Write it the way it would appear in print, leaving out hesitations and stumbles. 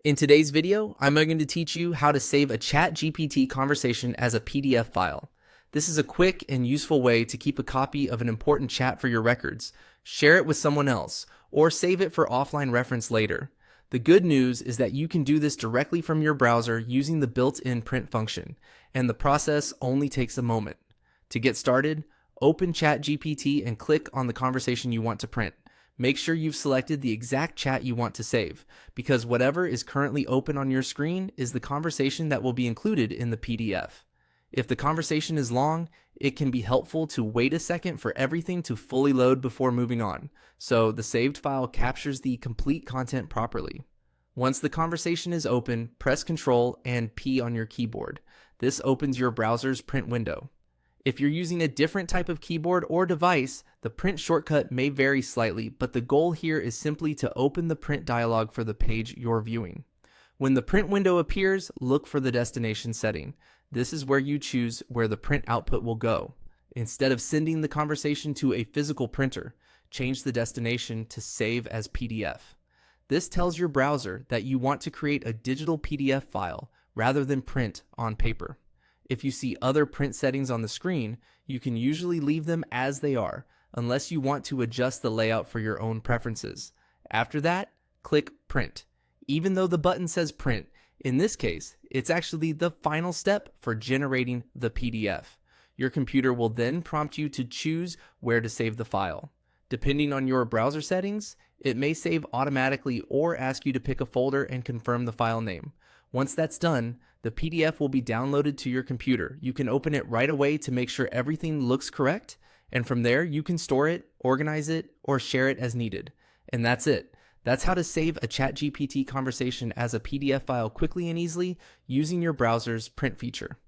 In today's video, I'm going to teach you how to save a ChatGPT conversation as a PDF file. This is a quick and useful way to keep a copy of an important chat for your records, share it with someone else, or save it for offline reference later. The good news is that you can do this directly from your browser using the built-in print function, and the process only takes a moment. To get started, open ChatGPT and click on the conversation you want to print. Make sure you've selected the exact chat you want to save, because whatever is currently open on your screen is the conversation that will be included in the PDF. If the conversation is long, it can be helpful to wait a second for everything to fully load before moving on, so the saved file captures the complete content properly. Once the conversation is open, press Ctrl and P on your keyboard. This opens your browser's print window. If you're using a different type of keyboard or device, the print shortcut may vary slightly, but the goal here is simply to open the print dialog for the page you're viewing. When the print window appears, look for the destination setting. This is where you choose where the print output will go. Instead of sending the conversation to a physical printer, change the destination to Save as PDF. This tells your browser that you want to create a digital PDF file rather than print on paper. If you see other print settings on the screen, you can usually leave them as they are, unless you want to adjust the layout for your own preferences. After that, click Print. Even though the button says Print, in this case, it's actually the final step for generating the PDF. Your computer will then prompt you to choose where to save the file. Depending on your browser settings, it may save automatically or ask you to pick a folder and confirm the file name. Once that's done, the PDF will be downloaded to your computer. You can open it right away to make sure everything looks correct, and from there you can store it, organize it, or share it as needed. And that's it. That's how to save a ChatGPT conversation as a PDF file quickly and easily using your browser's print feature.